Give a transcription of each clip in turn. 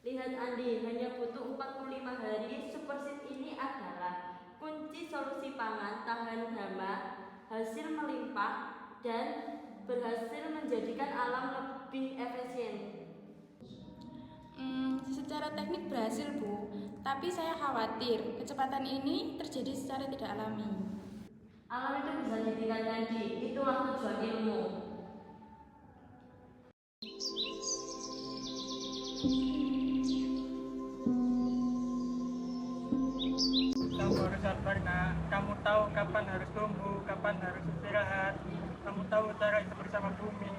Lihat Andi, hanya butuh 45 hari, Superseed ini adalah kunci solusi pangan tahan hama, hasil melimpah, dan berhasil menjadikan alam lebih efisien. Secara teknik berhasil, Bu, tapi saya khawatir kecepatan ini terjadi secara tidak alami. Alam itu bisa ditingkatkan, itulah tujuan ilmu. Kamu harus sabar, nak. Kamu tahu kapan harus tumbuh, kapan harus istirahat. Kamu tahu cara itu bersama bumi.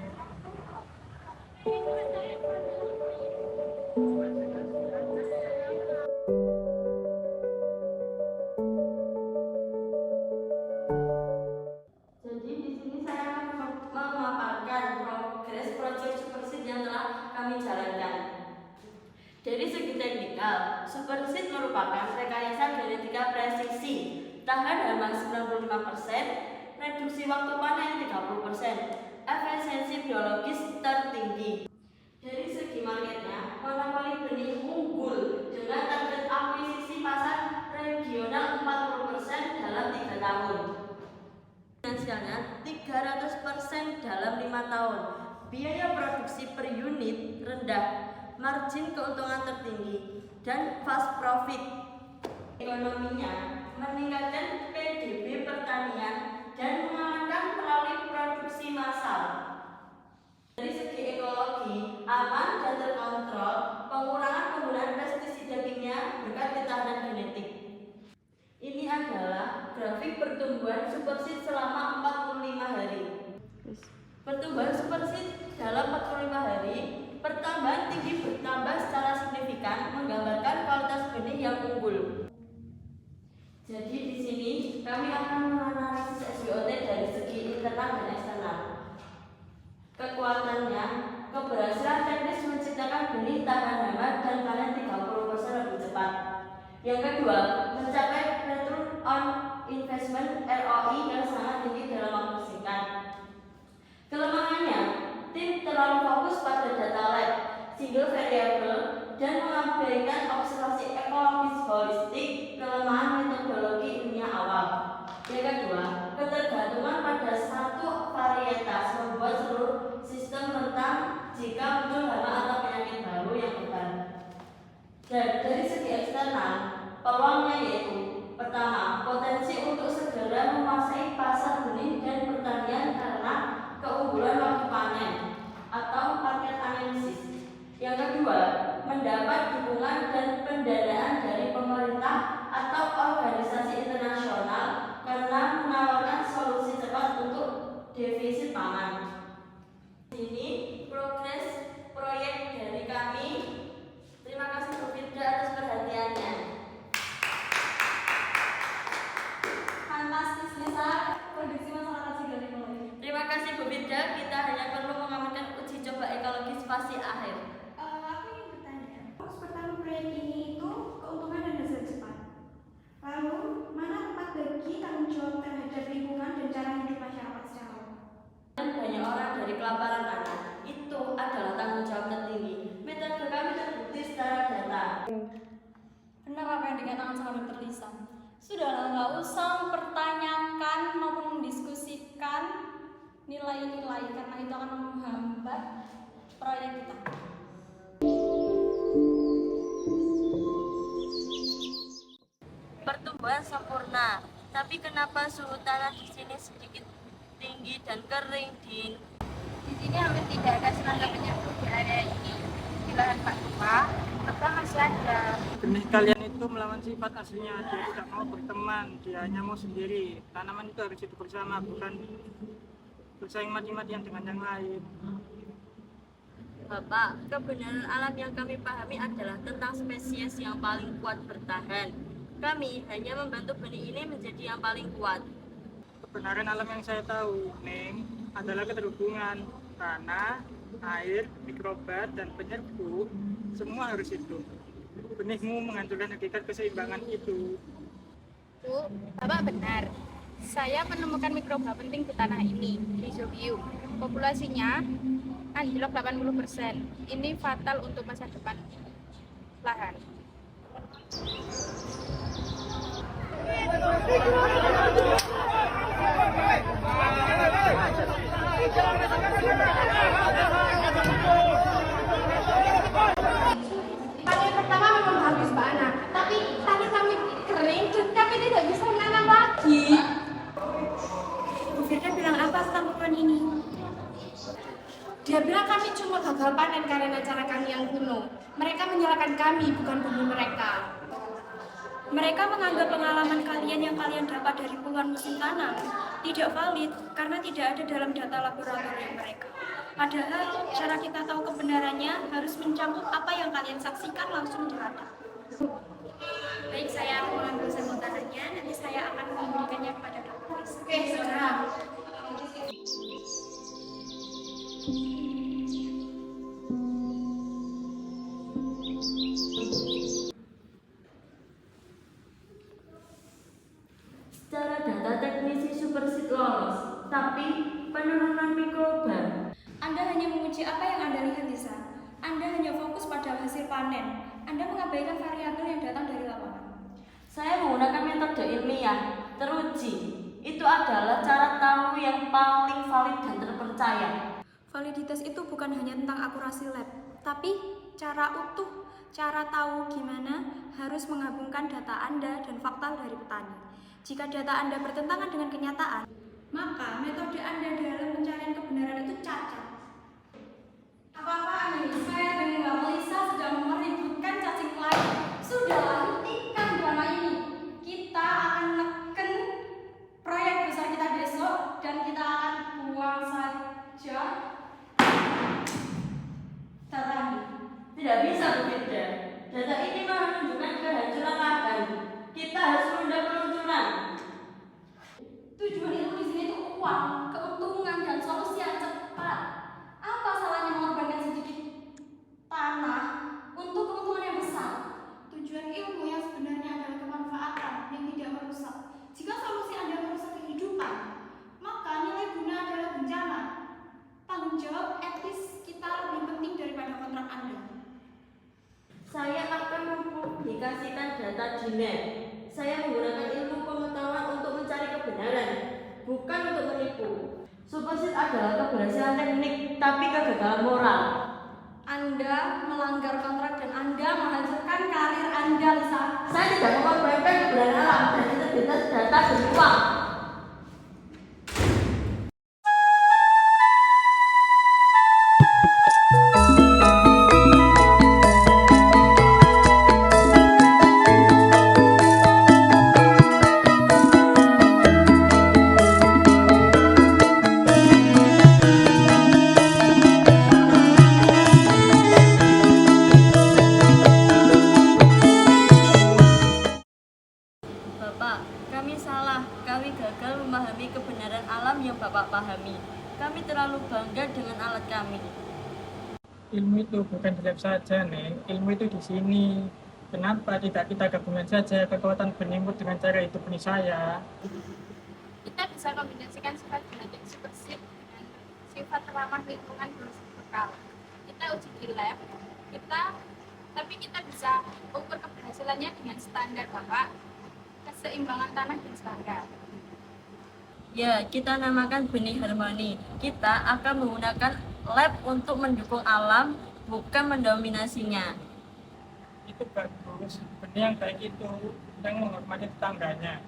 Jadi di sini saya akan memaparkan progres proyek Superseed yang telah kami jalankan. Dari segi teknikal, Superseed merupakan rekayasa genetika presisi, tahan hama 95%, reduksi waktu panen 30%, efisiensi biologis tertinggi. Dari segi marketnya, monopoli benih unggul dengan target akuisisi pasar regional 40% dalam 3 tahun. Finansialnya 300% dalam 5 tahun. Biaya produksi per unit rendah, margin keuntungan tertinggi, dan fast profit. Ekonominya meningkatkan PDB pertanian dan mengamankan melalui produksi massal. Dari segi ekologi, aman dan terkontrol, pengurangan penggunaan pestisida kimia berkat ketahanan genetik. Ini adalah grafik pertumbuhan Superseed selama 45 hari. Pertumbuhan Superseed dalam 45 hari, pertambahan tinggi bertambah secara signifikan, menggambarkan kualitas benih yang unggul. Jadi di sini kami akan menganalisis SBOT dari segi internal dan eksternal. Kekuatannya, keberhasilan teknis menciptakan benih tahan hama dan panen 30% lebih cepat. Yang kedua, mencapai return on investment ROI yang sangat tinggi dalam waktu singkat. Kelemahannya, tim terlalu fokus pada data lab, single variable, dan mengabaikan observasi ekologis holistik, kelemahan metodologi ilmiah awal. Yang kedua, ketergantungan pada satu varietas membuat seluruh sistem rentan jika muncul hama atau penyakit baru yang beban. Dan dari segi eksternal, peluangnya yaitu pertama, potensi untuk segera menguasai pasar benih dan pertanian karena keunggulan waktu panen atau market analysis. Yang kedua, mendapat dukungan dan pendanaan dari pemerintah atau organisasi internasional karena menawarkan solusi cepat untuk defisit pangan. Ini progres proyek dari kami. Terima kasih Bu Firda atas perhatiannya. Fantastis, Lisa. Produksi masyarakat sudah dimulai. Terima kasih Bu Firda, kita hanya perlu mengamankan uji coba ekologis fase akhir. Aku ingin bertanya, fokus pertama proyek ini itu keuntungan dan hasil cepat. Lalu, mana tempat bagi tanggung jawab terhadap lingkungan dan cara hidup masyarakat secara umum? Dan banyak orang dari kelaparan anak, itu adalah tanggung jawab tertinggi. Metode kami terbukti secara data. Benar apa yang dikatakan sama Dr. Lisa. Sudahlah, nggak usah mempertanyakan maupun mendiskusikan nilai-nilai karena itu akan menghambat proyek kita. Pertumbuhan sempurna, tapi kenapa suhu tanah di sini sedikit tinggi dan kering, Din? Di sini hampir tidak ada serangga penyerbuka di area ini. Di lahan Pak Tua, tebang masih ada. Benih kalian itu melawan sifat aslinya. Dia tidak mau berteman, dia hanya mau sendiri. Tanaman itu harus hidup bersama, bukan bersaing mati-matian dengan yang lain. Bapak, kebenaran alam yang kami pahami adalah tentang spesies yang paling kuat bertahan. Kami hanya membantu benih ini menjadi yang paling kuat. Kebenaran alam yang saya tahu, Neng, adalah keterhubungan tanah, air, mikrobat, dan penyerbu. Semua harus hidup. Benihmu menghancurkan hakikat keseimbangan itu. Bu, Bapak benar. Saya menemukan mikroba penting di tanah ini, Rhizobium. Populasinya anjlok 80%. Ini fatal untuk masa depan lahan. Panen pertama memang habis Mbak Ana, tapi tanah kami kering dan kami tidak bisa menanam lagi. Bu Firda bilang apa tentang pohon ini? Dia bilang kami cuma gagal panen karena cara kami yang kuno. Mereka menyalahkan kami, bukan bumi mereka. Mereka menganggap pengalaman kalian yang kalian dapat dari puluhan musim tanam tidak valid karena tidak ada dalam data laboratorium mereka. Padahal cara kita tahu kebenarannya harus mencakup apa yang kalian saksikan langsung di ladang. Baik, saya mau mengambil sampel tanahnya, nanti saya akan memberikannya kepada dokter. Oke, segera. Secara data teknisi superseed lolos, tapi penurunan mikroba. Anda hanya menguji apa yang Anda lihat di sana. Anda hanya fokus pada hasil panen. Anda mengabaikan variabel yang datang dari lapangan. Saya menggunakan metode ilmiah, teruji. Itu adalah cara tahu yang paling valid dan terpercaya. Validitas itu bukan hanya tentang akurasi lab, tapi cara utuh, cara tahu gimana harus menggabungkan data Anda dan fakta dari petani. Jika data Anda bertentangan dengan kenyataan, maka metode Anda dalam pencarian kebenaran itu cacat. Apa-apaan ini? Saya dan Mbak Melisa sedang meributkan cacing lain. Sudahlah, hentikan drama ini. Kita akan neken proyek besar kita besok dan kita akan buang saja data ini. Tidak bisa berbeda. Data ini menunjukkan kehancuran lahan. Kita harus menunda peluncuran. Tujuan ilmu di sini itu uang, keuntungan, dan solusi yang cepat. Apa salahnya mengorbankan sedikit tanah untuk keuntungan yang besar? Tujuan ilmu yang sebenarnya adalah kemanfaatan yang tidak merusak. Jika solusi Anda merusak kehidupan, maka nilai guna adalah bencana. Tanggung jawab etis kita lebih penting daripada kontrak Anda. Saya akan mempublikasikan data di net. Saya menggunakan ilmu pengetahuan untuk mencari kebenaran, bukan untuk menipu. Superseed adalah keberhasilan teknik, tapi kegagalan moral. Anda melanggar kontrak dan Anda menghancurkan karir Anda, Lisa. Saya tidak mengorbankan kebenaran alam dan integritas data demi uang. Bapak, kami salah. Kami gagal memahami kebenaran alam yang Bapak pahami. Kami terlalu bangga dengan alat kami. Ilmu itu bukan di lab saja, Neng. Ilmu itu di sini. Kenapa tidak kita gabungkan saja kekuatan penimut dengan cara hidup ini saya? Kita bisa kombinasikan sifat genetik superseed dengan sifat ramah lingkungan terus bekal. Kita uji di lab, tapi kita bisa ukur keberhasilannya dengan standar Bapak, keseimbangan tanah dan standar. Ya, kita namakan benih harmoni. Kita akan menggunakan lab untuk mendukung alam, bukan mendominasinya. Itu bagus. Benih yang baik itu yang menghormati tetangganya.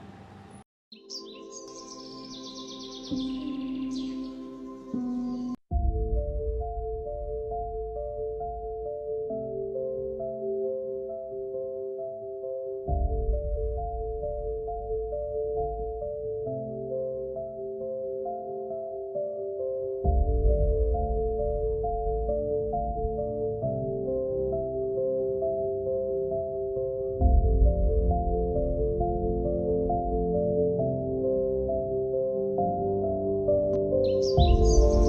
Thank you.